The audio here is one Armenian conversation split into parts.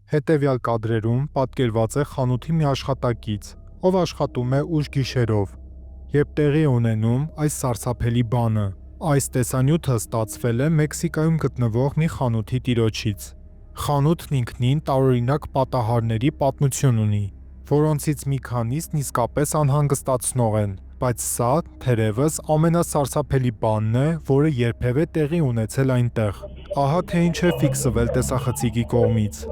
Հետևյալ կադրերում պատկերված է խանութի մի աշխատակից, ով աշխատում է ուշ գիշերով, երբ տեղի է ունենում այս սարսափելի բանը։ Այս տեսանյութը ստացվել է Մեքսիկայում գտնվող մի խանութի տիրոջից։ Խանութն ինքնին տարօրինակ պատահարների պատմություն ունի, որոնցից մի քանիսն իսկապես անհանգստացնող են, բայց սա, թերևս, ամենասարսափելի բանն է, որը երբևէ տեղի ունեցել այնտեղ։ Ահա թե ինչ է ֆիքսվել տեսախցիկի կողմից։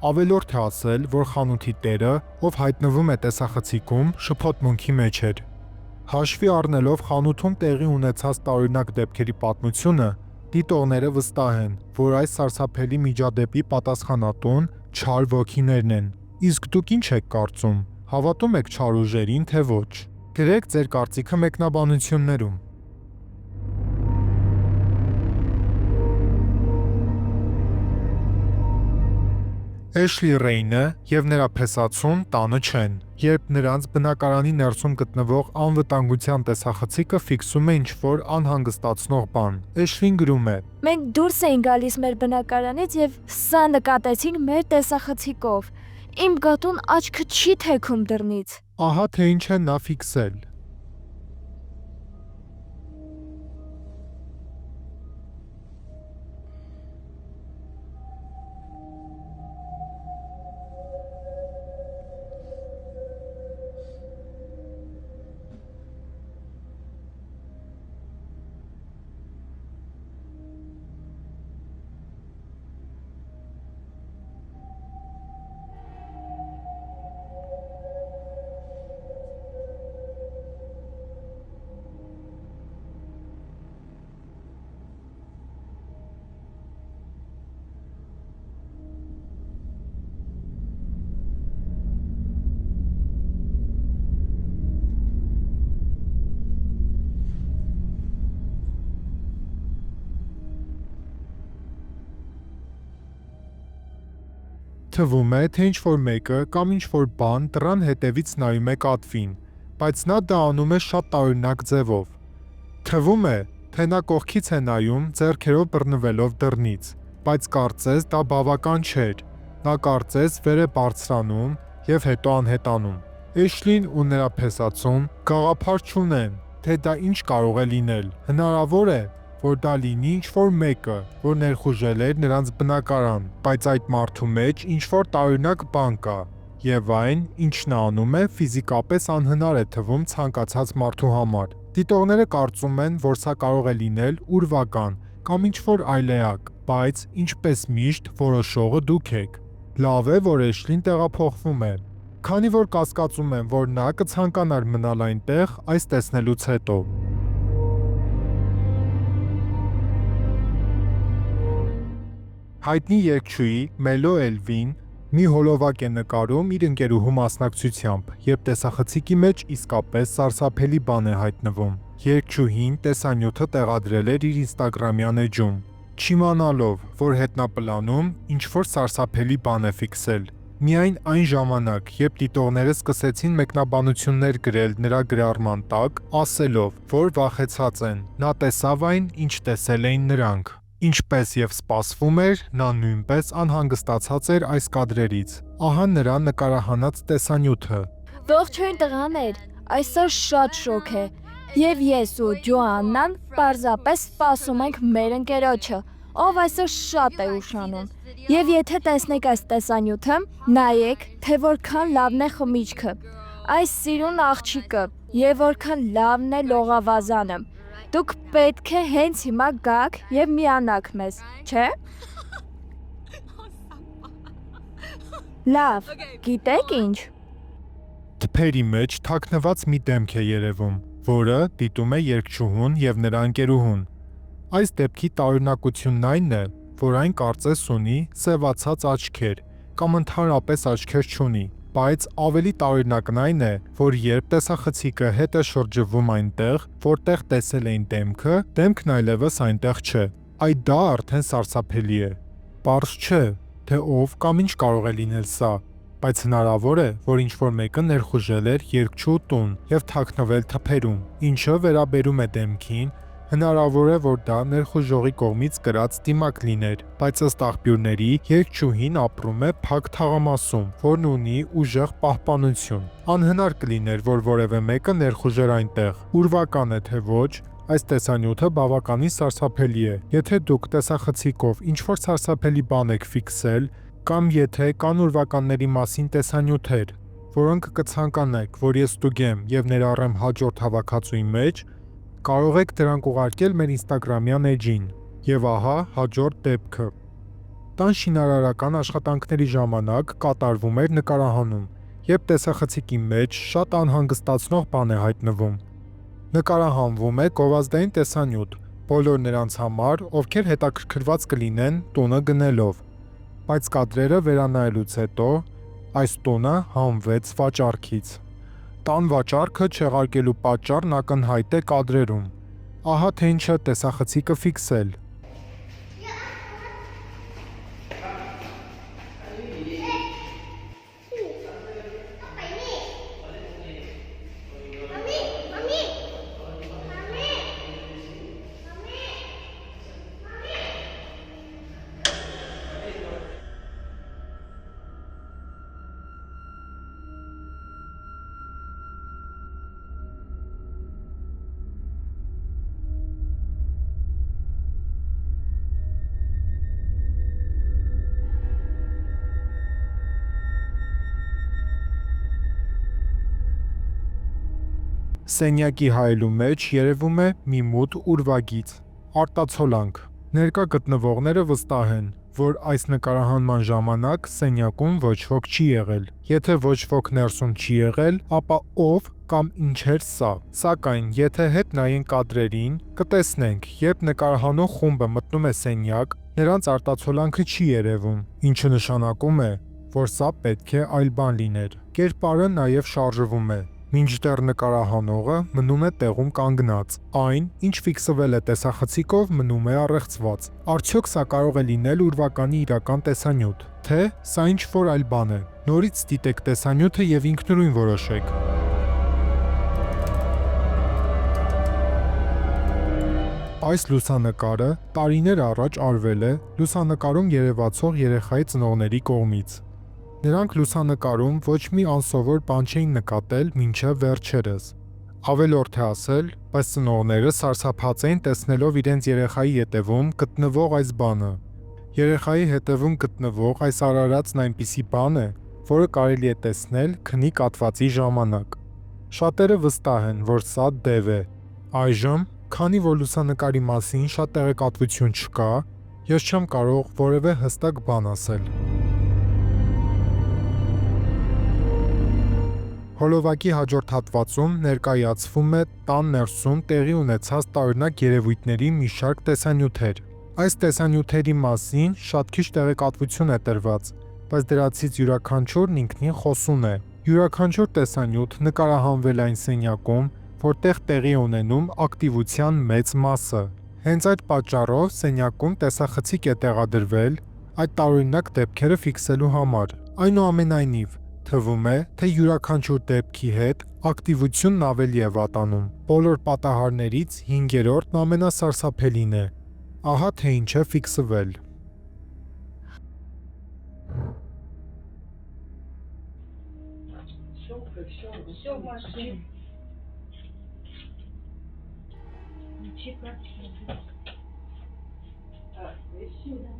Ավելորդ է ասել, որ խանութի տերը, ով հայտնվում է տեսախցիկում, շփոթմունքի մեջ էր։ Հաշվի առնելով խանութում տեղի ունեցած տարօրինակ դեպքերի պատմությունը, դիտողները վստահ են, որ այս սարսափելի միջադեպի պատասխանատուն չար ոգիներն են։ Իսկ դուք ինչ եք կարծում, հավատում եք չար ուժերին, թե ոչ։ Գրեք ձեր կարծիքը մեկնաբանություններում։ Էշլի Ռեյնը և նրա փեսացուն տանը չեն, երբ նրանց բնակարանի ներսում գտնվող անվտանգության տեսախցիկը ֆիքսում է ինչ-որ անհանգստացնող բան։ Էշլին գրում է. Մենք դուրս էինք գալիս մեր բնակարանից և սա նկատեցինք մեր տեսախցիկով։ Իմ գատուն աչքը չի թեքում դռնից։ Ահա թե ինչ է նա ֆիքսել։ Թվում է, թե ինչ-որ մեկը կամ ինչ-որ բան դռան հետևից նայում է կատվին, բայց նա դա անում է շատ տարօրինակ ձևով։ Թվում է, թե նա կողքից է նայում ձեռքերով բռնվելով դռնից, բայց կարծես դա բավական չէր։ Նա կարծես վեր է բարձրանում և հետո անհետանում։ Էշլին ու նրա փեսացուն գաղափար չունեն, թե դա ինչ կարող է լինել։ Հնարավոր է, որ դա լինի ինչ-որ մեկը, որ ներխուժել էր նրանց բնակարան, բայց այդ մարդու մեջ ինչ-որ տարօրինակ բան կա, և այն, ինչն նա անում է, ֆիզիկապես անհնար է թվում ցանկացած մարդու համար։ Դիտողները կարծում են, որ սա կարող է լինել ուրվական կամ ինչ-որ այլ էակ, բայց, ինչպես միշտ, որոշողը դուք եք։ Լավ է, որ Էշլին տեղափոխվում է, քանի որ կասկածում եմ, որ նա կցանկանար մնալ այնտեղ այս տեսնելուց հետո։ Հայտնի երգչուհի Մելո Էլվին մի հոլովակ է նկարում իր ընկերուհու մասնակցությամբ, երբ տեսախցիկի մեջ իսկապես սարսափելի բան է հայտնվում։ Երգչուհին տեսանյութը տեղադրել էր իր ինստագրամյան էջում, չիմանալով, որ հետնապլանում ինչ-որ սարսափելի բան է ֆիքսել։ Միայն այն ժամանակ, երբ դիտողները սկսեցին մեկնաբանություններ գրել նրա գրառման տակ, ասելով, որ վախեցած են, նա տեսավ այն, ինչ տեսել էին նրանք։ Ինչպես և սպասվում էր, նա նույնպես անհանգստացած էր այս կադրերից։ Ահա նրա նկարահանած տեսանյութը։ Ողջույն տղաներ, այսօր շատ շոգ է, և ես ու Ջոաննան պարզապես սպասում ենք մեր ընկերոջը, ով այսօր շատ է ուշանում։ Եվ եթե տեսնեք այս տեսանյութը, նայեք, թե որքան լավն է խմիչքը, այս սիրուն աղջիկը, և որքան լավն է լողավազանը։ Դուք պետք է հենց հիմա գաք եւ միանաք մեզ, չէ՞։ Լավ, գիտեք ինչ։ Թփերի մեջ թաքնված մի դեմք է երևում, որը դիտում է երգչուհուն եւ նրա ընկերուհուն։ Այս դեպքի տարօրինակությունն այն է, որ այն կարծես ունի սևացած աչքեր կամ ընդհանրապես աչքեր չունի, բայց ավելի տարօրինակն այն է, որ երբ տեսախցիկը հետ է շրջվում այնտեղ, որտեղ տեսել էին դեմքը, դեմքն այլևս այնտեղ չէ։ Այդ դա արդեն սարսափելի է։ Պարզ չէ, թե ով կամ ինչ կարող է լինել սա, բայց հնարավոր է, որ ինչ-որ մեկը ներխուժել էր երգչու տուն եւ թաքնվել թփերում, ինչը վերաբերում է դեմքին, հնարավոր է, որ դա ներխուժողի կողմից կրած դիմակ լիներ, բայց ըստ աղբյուրների երգչուհին ապրում է փակ թաղամասում, որն ունի ուժեղ պահպանություն։ Անհնար կլիներ, որ որևէ մեկը ներխուժեր այնտեղ։ Ուրվական է թե ոչ, այս տեսանյութը բավականին սարսափելի է։ Եթե դուք տեսախցիկով ինչ-որ սարսափելի բան եք ֆիքսել, կամ եթե կան ուրվականների մասին տեսանյութեր, որոնք կցանկանաք, որ ես ստուգեմ եւ ներառեմ հաջորդ հավաքածուի մեջ, կարող եք դրանք ուղարկել մեր Instagram-յան էջին։ Եվ ահա հաջորդ դեպքը։ Տան շինարարական աշխատանքների ժամանակ կատարվում էր նկարահանում, երբ տեսախցիկի մեջ շատ անհանգստացնող բան է հայտնվում։ Նկարահանվում է գովազդային տեսանյութ բոլոր նրանց համար, ովքեր հետաքրքրված կլինեն տունը գնելով։ Բայց կադրերը վերանայելուց հետո այս տունը հանվեց վաճառքից։ Տան վաճառքը չեղարկելու պատճառն ակնհայտ է կադրերում։ Ահա թե ինչը տեսախցիկը ֆիքսել։ Սենյակի հայելու մեջ երևում է մի մութ ուրվագիծ։ Արտացոլանք։ Ներկա գտնվողները վստահ են, որ այս նկարահանման ժամանակ սենյակում ոչ ոք չի եղել։ Եթե ոչ ոք ներսում չի եղել, ապա ով կամ ինչ էր սա։ Սակայն եթե հետ նայենք կադրերին, կտեսնենք, երբ նկարահանող խումբը մտնում է սենյակ, նրանց արտացոլանքը չի երևում, ինչը նշանակում է, որ սա պետք է այլ բան լիներ։ Կերպարը նաև շարժվում է, մինչդեռ նկարահանողը մնում է տեղում կանգնած։ Այն, ինչ ֆիքսվել է տեսախցիկով, մնում է առեղծված։ Արդյոք սա կարող է լինել ուրվականի իրական տեսանյութ, թե սա ինչ-որ այլ բան է։ Նորից դիտեք տեսանյութը եւ ինքնուրույն որոշեք։ Այս լուսանկարը տարիներ առաջ արվել է լուսանկարում երևացող երեխայի ծնողների կողմից։ Նրանք լուսանկարում ոչ մի անսովոր բան չէին նկատել մինչև վերջերս։ Ավելորդ է ասել, բայց ծնողները սարսափած էին տեսնելով իրենց երեխայի ետևում գտնվող այս բանը։ Երեխայի հետևում գտնվող այս արարածն այնպիսի բան է, որը կարելի է տեսնել քնի կաթվածի ժամանակ։ Շատերը վստահ են, որ սա դև է։ Այժմ, քանի որ լուսանկարի մասին շատ տեղեկատվություն չկա, ես չեմ կարող որևէ հստակ բան ասել։ Հոլովակի հաջորդ հատվածում ներկայացվում է տան ներսում տեղի ունեցած տարօրինակ երևույթների մի շարք տեսանյութեր։ Այս տեսանյութերի մասին շատ քիչ տեղեկատվություն է տրված, բայց դրանցից յուրաքանչյուրն ինքնին խոսուն է։ Յուրաքանչյուր տեսանյութ նկարահանվել այն սենյակում, որտեղ տեղի ունենում ակտիվության մեծ մասը։ Հենց այդ պատճառով սենյակում տեսախցիկ է տեղադրվել այդ տարօրինակ դեպքերը ֆիքսելու համար։ Այնուամենայնիվ, թվում է, թե յուրաքանչյուր դեպքի հետ ակտիվությունն ավելի է վատանում։ Բոլոր պատահարներից 5-րդն ամենասարսափելին է։ Ահա թե ինչ է ֆիքսվել։ Все в машине. Включи картину. Так, еще.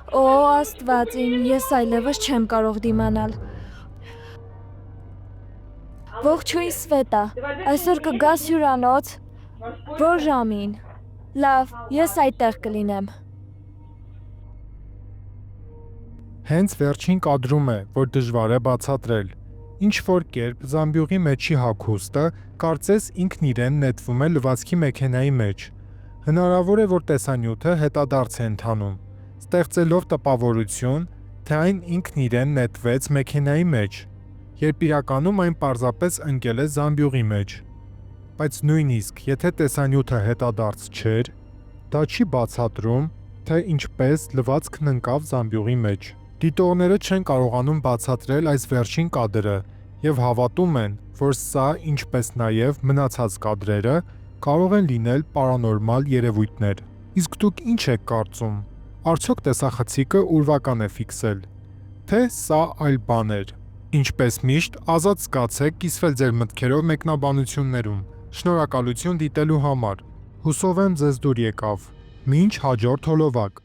Օ, Աստված իմ, ես այլևս չեմ կարող դիմանալ։ Ողջույն Սվետա, այսօր կգաս հյուրանոց։ Որ ժամին։ Լավ, ես այդտեղ կլինեմ։ Հենց վերջին կադրում է, որ դժվար է բացատրել։ Ինչ որ կերպ զամբյուղի մեջի հագուստը կարծես ինքն իրեն նետվում է լվացքի մեքենայի մեջ։ Հնարավոր է, որ տեսանյութը հետադարձ է ընթանում, ստեղծելով տպավորություն, թե այն ինքն իրեն նետվեց մեքենայի մեջ, երբ իրականում այն պարզապես ընկել է զամբյուղի մեջ։ Բայց նույնիսկ եթե տեսանյութը հետադարձ չէր, դա չի բացատրում, թե ինչպես լվացքն ընկավ զամբյուղի մեջ։ Դիտողները չեն կարողանում բացատրել այս վերջին կադրը և հավատում են, որ սա, ինչպես նաև մնացած կադրերը, կարող են լինել պարանորմալ երևույթներ։ Իսկ դուք ինչ եք կարծում։ Արդյոք տեսախցիկը ուրվական է ֆիքսել, թե սա այլ բան էր։ Ինչպես միշտ, ազատ զգացեք կիսվել ձեր մտքերով մեկնաբանություններում։ Շնորհակալություն դիտելու համար։ Հուսով եմ ձեզ դուր եկավ։ Մինչ հաջորդ հոլովակ։